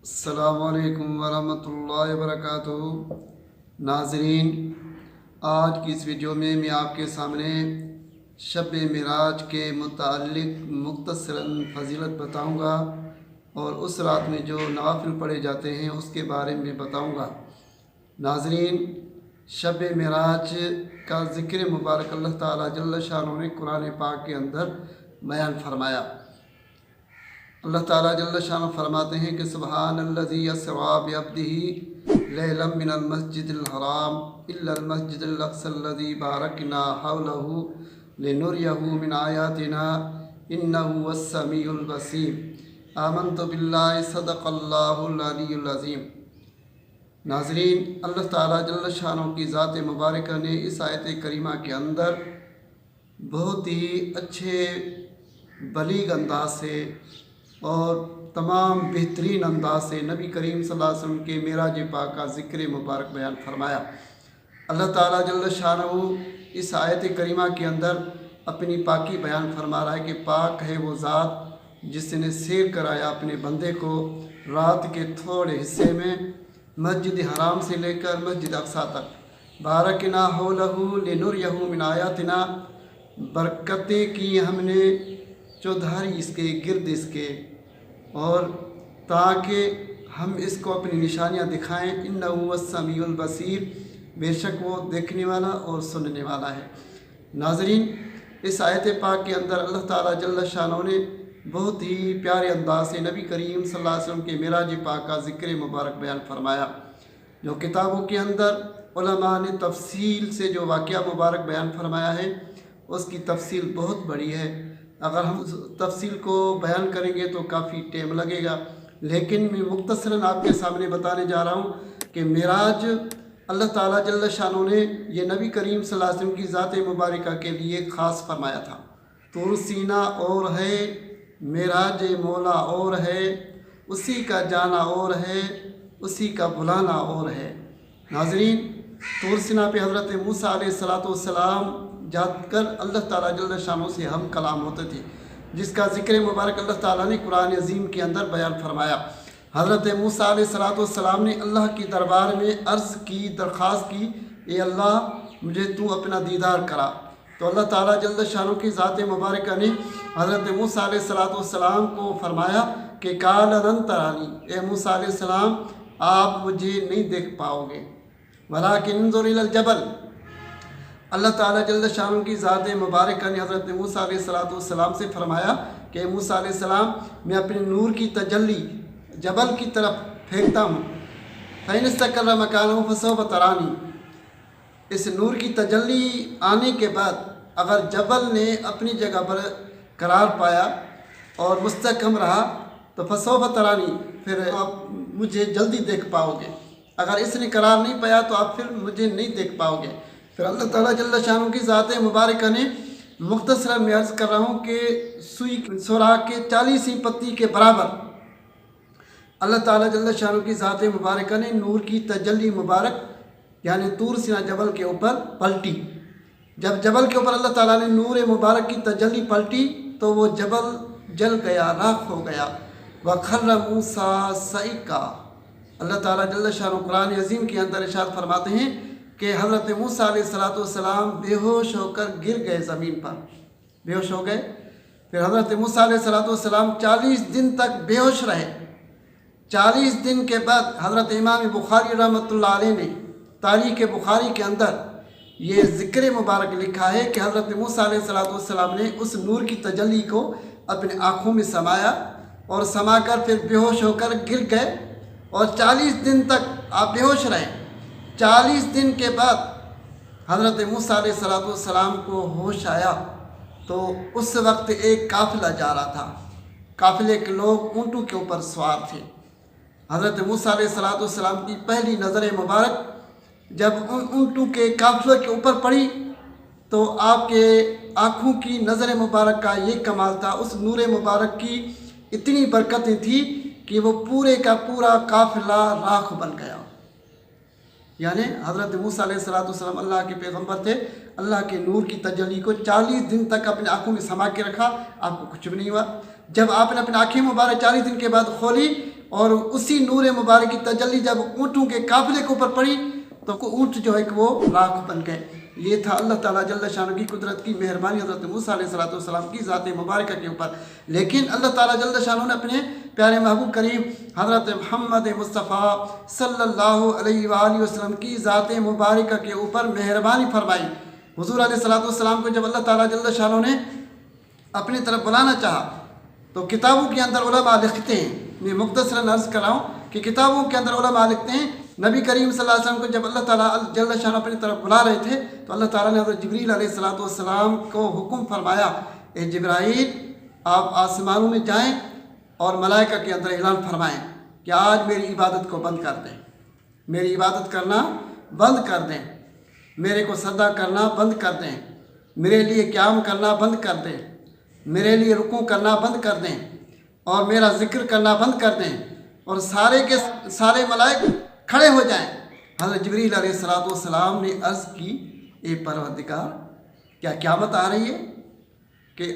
अस्सलामुअलैकुम वरहमतुल्लाहि वबरकातुहू। नाज़रीन, आज की इस वीडियो में मैं आपके सामने शब मिराज के मुताल्लिक़ मुख्तसरन फ़जीलत बताऊंगा और उस रात में जो नवाफिल पढ़े जाते हैं उसके बारे में बताऊंगा। नाज़रीन, शब मिराज का ज़िक्र मुबारक अल्लाह ताला जल्ल शानो ने कुरान पाक के अंदर बयान फरमाया। अल्लाह ताला जल्ल शानो फरमाते हैं कि सुब्हानल्लज़ी अस्रा बिअब्दिही लैलन मिनल मस्जिदिल हराम इल्लल मस्जिदिल अक़्सल्लज़ी बारकना हौलहू लिनुरियहू मिन आयातिना इन्नहु वस्समीउल बसीर। आमन्तु बिल्लाहि सदक़ल्लाहुल अलीयुल अज़ीम। नाज़रीन, अल्लाह ताला जल्ल शानो की ज़ात मुबारक ने इस आयत करीमा के अंदर बहुत ही अच्छे बलीग अंदाज से और तमाम बेहतरीन अंदाज से नबी करीम सल्लल्लाहु अलैहि वसल्लम के मेराज पाक का ज़िक्र मुबारक बयान फरमाया। अल्लाह ताला जल्ल शानहू इस आयत करीमा के अंदर अपनी पाकी बयान फरमा रहा है कि पाक है वो ज़ात जिसने सैर कराया अपने बंदे को रात के थोड़े हिस्से में मस्जिद हराम से लेकर मस्जिद अक़सा तक। बारकना हौलहू लिनुरियहू मिन आयातिना, बरकतें की हमने चौधारी इसके गिर्द इसके, और ताकि हम इसको अपनी निशानियां दिखाएं। इन्नहु वस्समीउल बसीर, बेशक वो देखने वाला और सुनने वाला है। नाज़रीन, इस आयत पाक के अंदर अल्लाह ताला जल्ल शानो ने बहुत ही प्यारे अंदाज से नबी करीम सल्लल्लाहु अलैहि वसल्लम के मेराज पाक का ज़िक्र मुबारक बयान फरमाया। जो किताबों के अंदर उलमा ने तफसील से जो वाक़या मुबारक बयान फरमाया है उसकी तफसील बहुत बड़ी है। अगर हम तफसील को बयान करेंगे तो काफ़ी टाइम लगेगा, लेकिन मैं मुख्तसरन आपके सामने बताने जा रहा हूँ कि मेराज अल्लाह ताला जल्ल शानो ने ये नबी करीम सल्लल्लाहु अलैहि वसल्लम की ज़ात मुबारका के लिए ख़ास फरमाया था। तुर सीना और है, मेराज मौला और है, उसी का जाना और है, उसी का बुलाना और है। नाज़रीन, तुर सीना पे हज़रत मूसा अलैहिस्सलाम जाकर अल्लाह ताला जल्ल शानो से हम कलाम होते थे, जिसका ज़िक्र मुबारक अल्लाह ताला ने कुरान अज़ीम के अंदर बयान फरमाया। हज़रत मूसा अलैहिस्सलाम ने अल्लाह की दरबार में अर्ज़ की, दरख्वास्त की, ए अल्लाह मुझे तू अपना दीदार करा। तो अल्लाह ताला जल्ल शानो की ज़ात मुबारक ने हज़रत मूसा अलैहिस्सलाम को फरमाया कि काल लन तरानी, ए मूसा अलैहिस्सलाम आप मुझे नहीं देख पाओगे, वलाकिन इंजुर इलल जबल। अल्लाह ताला जल्ल शानो की ज़ात मुबारक ने हज़रत मूसा अलैहिस्सलाम से फरमाया कि मूसा अलैहिस्सलाम मैं अपने नूर की तजल्ली जबल की तरफ फेंकता हूँ, फ़इन इस्तक़र्रा मकानहू फसौफ़ तरानी। इस नूर की तजल्ली आने के बाद अगर जबल ने अपनी जगह पर करार पाया और मुस्तकम रहा तो फसौफ़ तरानी, फिर आप मुझे जल्दी देख पाओगे। अगर इसने करार नहीं पाया तो आप फिर मुझे नहीं देख पाओगे। फिर अल्लाह ताला जल्ल शानो की ज़ात मुबारक ने मुख्तसरन में अर्ज़ कर रहा हूँ कि सुई सुराख के 40 पत्ती के बराबर अल्लाह ताला जल्ल शानो की ज़ात मुबारक ने नूर की तजल्ली मुबारक यानी तूर सीना जबल के ऊपर पलटी। जब जबल के ऊपर अल्लाह ताला ने नूर मुबारक की तजल्ली पलटी तो वो जबल जल गया, राख हो गया। व खर्र मूसा सईका। अल्लाह ताला जल्ल शानो कुरान अज़ीम के अंदर इरशाद फरमाते हैं कि हज़रत मूसा अलैहिस्सलाम बेहोश होकर गिर गए, ज़मीन पर बेहोश हो गए। फिर हज़रत मूसा अलैहिस्सलाम 40 दिन तक बेहोश रहे। 40 दिन के बाद हज़रत इमाम बुखारी रहमतुल्लाह अलैह ने तारीख़ बुखारी के अंदर ये ज़िक्र मुबारक लिखा है कि हज़रत मूसा अलैहिस्सलाम ने उस नूर की तजल्ली को अपने आँखों में समाया और समाकर फिर बेहोश होकर गिर गए और 40 दिन तक आप बेहोश रहे। 40 दिन के बाद हज़रत मूसा अलैहिस्सलाम को होश आया तो उस वक्त एक काफ़िला जा रहा था। काफ़िले के लोग ऊँटों के ऊपर सवार थे। हज़रत मूसा अलैहिस्सलाम की पहली नज़र मुबारक जब उन ऊँटों के काफ़िले के ऊपर पड़ी तो आपके आँखों की नज़र मुबारक का ये कमाल था, उस नूर मुबारक की इतनी बरकतें थी कि वो पूरे का पूरा काफ़िला राख बन गया। यानी हज़रत मूसा अलैहिस्सलाम अल्लाह के पैगंबर थे, अल्लाह के नूर की तजल्ली को 40 दिन तक अपनी आँखों में समा के रखा, आपको कुछ भी नहीं हुआ। जब आपने अपनी आँखें मुबारक 40 दिन के बाद खोली और उसी नूर मुबारक की तजल्ली जब ऊँटों के काफिले के ऊपर पड़ी तो ऊँट जो है कि वो राख बन गए। ये था अल्लाह ताला जल्ल शान की कुदरत की मेहरबानी हज़रत मूसा अलैहिस्सलाम की ज़ात मुबारक के ऊपर। लेकिन अल्लाह ताला जल्ल शान ने अपने प्यारे महबूब करीम हज़रत मोहम्मद मुस्तफ़ा सल्लल्लाहु अलैहि वसल्लम की ज़ात मुबारक के ऊपर मेहरबानी फरमाई। हुज़ूर अलैहिस्सलाम को जब अल्लाह ताला जल्ल शान ने अपनी तरफ बुलाना चाहा तो किताबों के अंदर उलमा लिखते हैं, मैं मुख्तसरन अर्ज़ कर रहा हूँ कि किताबों के अंदर उलमा लिखते हैं नबी करीम सल्लल्लाहु अलैहि वसल्लम को जब अल्लाह ताला जल्ल शान अपनी तरफ बुला रहे थे तो अल्लाह ताला ने हज़रत जिब्रील अलैहिस्सलाम को हुक्म फरमाया, ए जिब्राईल आप आसमानों में जाएं और मलाइका के अंदर ऐलान फरमाएं कि आज मेरी इबादत को बंद कर दें, मेरी इबादत करना बंद कर दें, मेरे को सदा करना बंद कर दें, मेरे लिए क़याम करना बंद कर दें, मेरे लिए रुकू करना बंद कर दें और मेरा ज़िक्र करना बंद कर दें और सारे के सारे मलाइक खड़े हो जाएं। हज़रत जिब्रील अलैहिस्सलाम ने अर्ज़ की, ए परवरदिगार क्या क़यामत आ रही है कि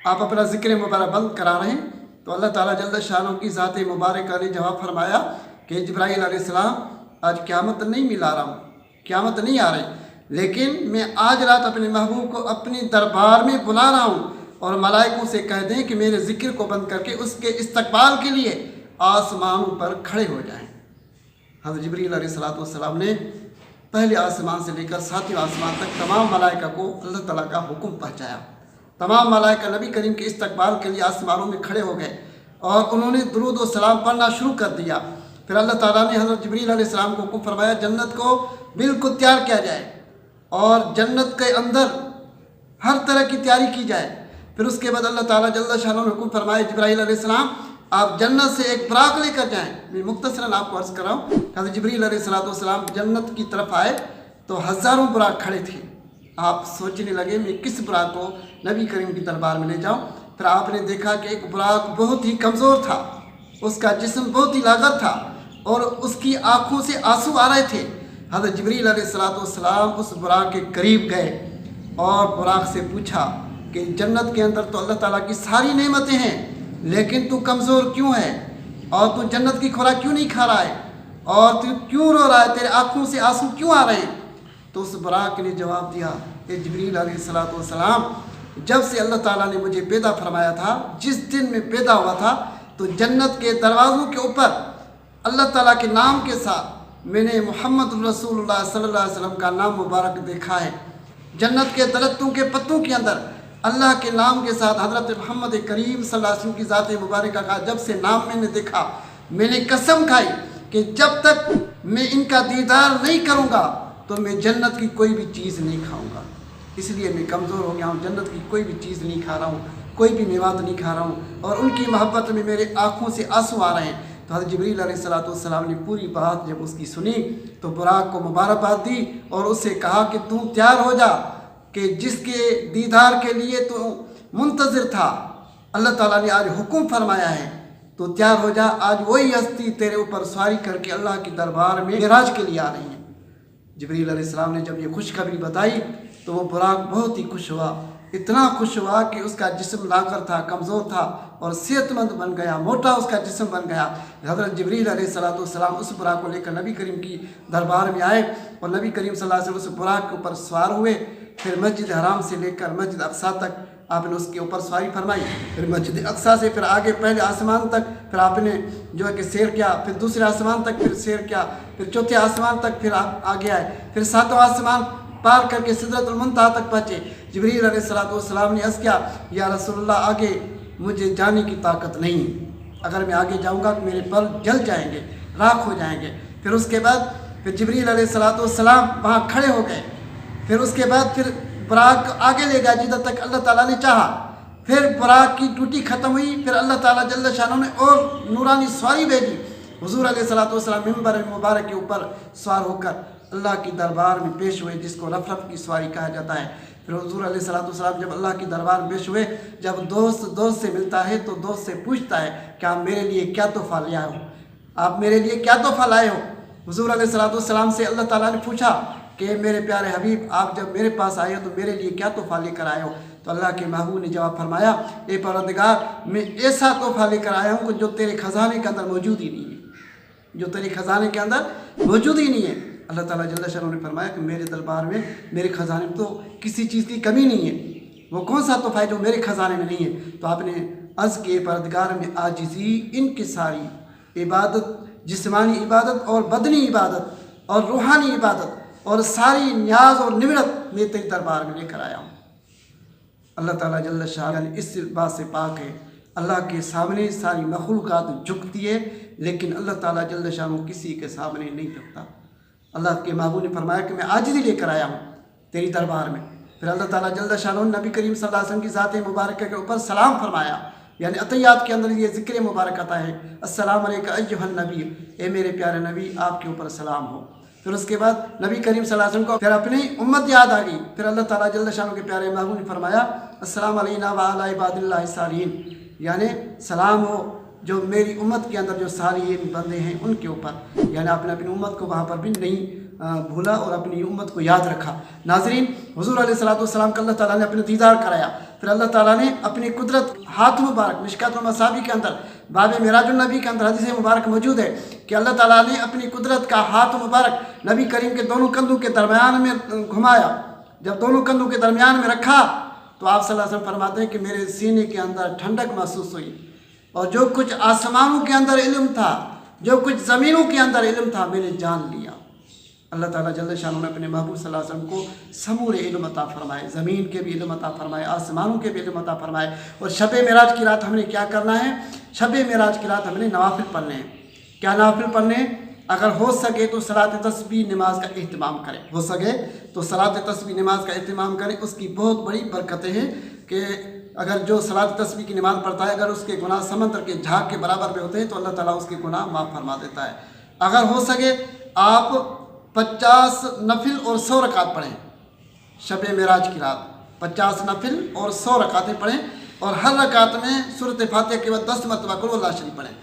आप अपना ज़िक्र मुबारक बंद करा रहे हैं? तो अल्लाह ताला जल्ल शान की ज़ात मुबारक ने जवाब फरमाया कि जिब्राईल अलैहिस्सलाम आज क़यामत नहीं मिला रहा हूँ, क़यामत नहीं आ रही, लेकिन मैं आज रात अपने महबूब को अपने दरबार में बुला रहा हूँ और मलाइकों से कह दें कि मेरे ज़िक्र को बंद करके उसके इस्तकबाल के लिए आसमानों पर खड़े हो जाएं। हज़रत जिब्रील अलैहिस्सलाम ने पहले आसमान से लेकर 7वें आसमान तक तमाम मलाइका को अल्लाह ताला का हुक्म पहुँचाया। तमाम मलाइका नबी करीम के इस्तकबाल के लिए आसमानों में खड़े हो गए और उन्होंने दुरूद व सलाम पढ़ना शुरू कर दिया। फिर अल्लाह ताला ने हज़रत जिब्रील अलैहिस्सलाम को हुक्म फरमाया जन्नत को बिल्कुल तैयार किया जाए और जन्नत के अंदर हर तरह की तैयारी की जाए। फिर उसके बाद अल्लाह ताला जल्ल शान ने हुक्म फरमाया जिब्राईल अलैहिस्सलाम आप जन्नत से एक बुराक लेकर जाएं। मैं मुख्तसरन आपको अर्ज़ कर रहा हूँ। हज़रत जिब्रील अलैहिस्सलाम जन्नत की तरफ आए तो हज़ारों बुराक खड़े थे। आप सोचने लगे मैं किस बुराक को नबी करीम की दरबार में ले जाऊँ। फिर आपने देखा कि एक बुराक बहुत ही कमज़ोर था, उसका जिस्म बहुत ही लाग़र था और उसकी आँखों से आंसू आ रहे थे। हज़रत जिब्रील अलैहिस्सलाम उस बुराक के करीब गए और बुराक से पूछा कि जन्नत के अंदर तो अल्लाह ताला की सारी नेमतें हैं, लेकिन तू कमज़ोर क्यों है और तू जन्नत की खुराक क्यों नहीं खा रहा है और तू क्यों रो रहा है, तेरे आँखों से आंसू क्यों आ रहे हैं? तो उस बुराक ने जवाब दिया, ए जिब्रील अलैहिस्सलाम जब से अल्लाह ताला ने मुझे पैदा फरमाया था, जिस दिन मैं पैदा हुआ था तो जन्नत के दरवाज़ों के ऊपर अल्लाह ताला के नाम के साथ मैंने मुहम्मद रसूलुल्लाह सल्लल्लाहु अलैहि वसल्लम का नाम मुबारक देखा है। जन्नत के दरख्तों के पत्तों के अंदर अल्लाह के नाम के साथ हज़रत मोहम्मद करीम सल्लल्लाहु अलैहि वसल्लम की ज़ात मुबारक का जब से नाम मैंने देखा, मैंने कसम खाई कि जब तक मैं इनका दीदार नहीं करूँगा तो मैं जन्नत की कोई भी चीज़ नहीं खाऊँगा। इसलिए मैं कमज़ोर हो गया हूँ, जन्नत की कोई भी चीज़ नहीं खा रहा हूँ, कोई भी मेवात नहीं खा रहा हूँ और उनकी मोहब्बत में मेरे आँखों से आंसू आ रहे हैं। तो हज़रत जिब्रील अलैहिस्सलाम ने पूरी बात जब उसकी सुनी तो बुराक को मुबारकबाद दी और उससे कहा कि तू तैयार हो जा कि जिसके दीदार के लिए तो मुंतज़िर था, अल्लाह ताला ने आज हुक्म फरमाया है तो तैयार हो जा। आज वही हस्ती तेरे ऊपर सवारी करके अल्लाह के दरबार में मेराज के लिए आ रही है। जिब्रील अलैहिस्सलाम ने जब ये खुशखबरी बताई तो वो बुराक बहुत ही खुश हुआ, इतना खुश हुआ कि उसका जिस्म लाकर था, कमज़ोर था और सेहतमंद बन गया, मोटा उसका जिस्म बन गया। हज़रत जिब्रील अलैहिस्सलाम उस बुराक को लेकर नबी करीम की दरबार में आए और नबी करीम सल्लल्लाहु अलैहि वसल्लम उस बुराक के ऊपर सवार हुए। फिर मस्जिद हराम से लेकर मस्जिद अक्सा तक आपने उसके ऊपर सवारी फरमाई। फिर मस्जिद अक्सा से फिर आगे पहले आसमान तक फिर आपने जो है कि सैर किया, फिर दूसरे आसमान तक फिर सैर किया, फिर चौथे आसमान तक फिर आप आगे आए, फिर 7वां आसमान पार करके सिदरतुल मुंतहा तक पहुँचे। जिब्रील अलैहिस्सलाम ने अर्ज़ किया, या रसूलल्लाह आगे मुझे जाने की ताकत नहीं, अगर मैं आगे जाऊँगा तो मेरे पर जल जाएंगे, राख हो जाएंगे। फिर उसके बाद फिर जिब्रील अलैहिस्सलाम वहाँ खड़े हो गए। फिर उसके बाद फिर बुराक आगे ले गया जिधर तक अल्लाह ताला ने चाहा। फिर बुराक की ड्यूटी ख़त्म हुई, फिर अल्लाह ताला जल्ल शान ने और नूरानी सवारी भेजी। हुज़ूर अलैहिस्सलाम मिंबर मुबारक के ऊपर सवार होकर अल्लाह की दरबार में पेश हुए, जिसको रफ़ की सवारी कहा जाता है। फिर हुज़ूर अलैहिस्सलाम जब अल्लाह की दरबार में पेश हुए, जब दोस्त से मिलता है तो दोस्त से पूछता है कि आप मेरे लिए क्या तोहफ़ा ले आए हो, आप मेरे लिए क्या तोहफ़ा लाए हो। हुज़ूर अलैहिस्सलाम से अल्लाह ताला ने पूछा कि मेरे प्यारे हबीब आप जब मेरे पास आए हो तो मेरे लिए क्या तोहफ़ा लेकर आए हो। तो अल्लाह के महबूब ने जवाब फरमाया, ए परवरदिगार, मैं ऐसा तोहफा लेकर आया हूँ जो तेरे ख़जाने के अंदर मौजूद ही नहीं है, जो तेरे ख़जाने के अंदर मौजूद ही नहीं है। अल्लाह ताला जल्ल शाह ने फरमाया कि मेरे दरबार में, मेरे ख़जाने में तो किसी चीज़ की कमी नहीं है, वो कौन सा तोहफा है जो मेरे ख़जाने में नहीं है। तो आपने अर्ज़ के परवरदिगार में आजिज़ी, इनकी सारी इबादत, जिस्मानी इबादत और बदनी इबादत और रूहानी इबादत और सारी न्याज और निवरत मैं तेरे दरबार में लेकर आया हूँ। अल्लाह ताला जल्ल शाह इस बात से पाक है, अल्लाह के सामने सारी मखलूक़ात झुकती है, लेकिन अल्लाह ताला जल्ल शाह किसी के सामने नहीं झुकता। अल्लाह के महबूब ने फरमाया कि मैं आजिज़ी लेकर आया हूँ तेरी दरबार में। फिर अल्लाह ताला जल्ल शाह नबी करीम सल्लल्लाहु अलैहि वसल्लम की ज़ात मुबारक के ऊपर सलाम फरमाया, यानी अतैयात के अंदर ये ज़िक्र मुबारक आता है, अस्सलाम अलैका अय्युहन नबी, ए मेरे प्यारे नबी आपके ऊपर सलाम हो। फिर उसके बाद नबी करीम सल्लल्लाहु अलैहि वसल्लम को फिर अपनी उम्मत याद आ गई। फिर अल्लाह ताला जल्ल शाह के प्यारे महबूब ने फरमाया, अस्सलाम अलैना व अला इबादिल्लाहि सालिहीन, यानी सलाम हो जो मेरी उम्मत के अंदर जो सालिहीन बंदे हैं उनके ऊपर, यानी आपने अपनी उम्मत को वहाँ पर भी नहीं भूला और अपनी उम्मत को याद रखा। नाज़रीन, हुज़ूर अलैहिस्सलाम का अल्लाह ताला ने अपने दीदार कराया। फिर अल्लाह ताला ने अपनी कुदरत हाथ मुबारक, मिशकातुल मसाबी के अंदर, बाब मिराजुन नबी के अंदर हदीस मुबारक मौजूद है कि अल्लाह ताला ने अपनी कुदरत का हाथ मुबारक नबी करीम के दोनों कंधों के दरमियान में घुमाया। जब दोनों कंधों के दरमियान में रखा तो आप सल्लल्लाहु अलैहि वसल्लम फरमाते हैं कि मेरे सीने के अंदर ठंडक महसूस हुई, और जो कुछ आसमानों के अंदर इल्म था, जो कुछ ज़मीनों के अंदर इल्म था, मैंने जान लिया। अल्लाह ताला जल्ल शाह ने अपने महबूब सल्लल्लाहु अलैहि वसल्लम को समूरे इल्म अता फरमाए, ज़मीन के भी इल्म अता फरमाए, आसमानों के भी इल्म अता फरमाए। और शब मेराज की रात हमने क्या करना है? शब मेराज की रात हमने नवाफिल पढ़ने हैं। क्या नवाफिल पढ़ने? अगर हो सके तो सलात तस्बीह नमाज का एहतमाम करें, हो सके तो सलात तस्बीह नमाज का एहतमाम करें। उसकी बहुत बड़ी बरकतें हैं कि अगर जो सलात तस्बीह की नमाज़ पढ़ता है, अगर उसके गुनाह समंदर के झाग के बराबर में होते हैं तो अल्लाह ताला उसके गुनाह माफ़ फरमा देता है। अगर हो सके आप 50 नफिल और 100 रकात पढ़ें शब मेराज की रात, 50 नफिल और 100 रकातें पढ़ें, और हर रकात में सूरत फातिहा के बाद 10 मरतबा कुल हुवल्लाह शरीफ पढ़ें।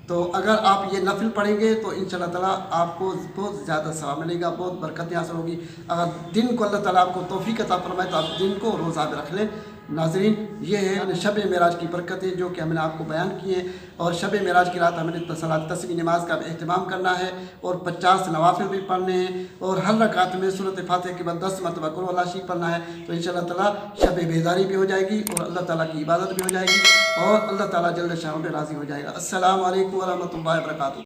तो अगर आप ये नफिल पढ़ेंगे तो इंशाअल्लाह ताला आपको बहुत ज़्यादा सवाब मिलेगा, बहुत बरकतें हासिल होगी। अगर दिन को अल्लाह ताला आपको तौफीक अता फरमाए तो आप दिन को रोज़ा भी रख लें। नाज़रीन, ये है शब मेराज की बरकतें जो कि हमने आपको बयान की हैं। और शब मेराज की रात हमने सलात तस्बीह नमाज का एहतमाम करना है, और 50 नवाफिल भी पढ़ने हैं, और हर रकात में सूरत फातिहा के बाद 10 मरतबा कुल हुवल्लाह शरीफ पढ़ना है। तो इंशाअल्लाह ताला शब बेदारी भी हो जाएगी और अल्लाह ताला की इबादत भी हो जाएगी और अल्लाह ताला जल्ल शाह पे राज़ी हो जाएगा। अस्सलामु अलैकुम व रहमतुल्लाहि व बरकातुहू।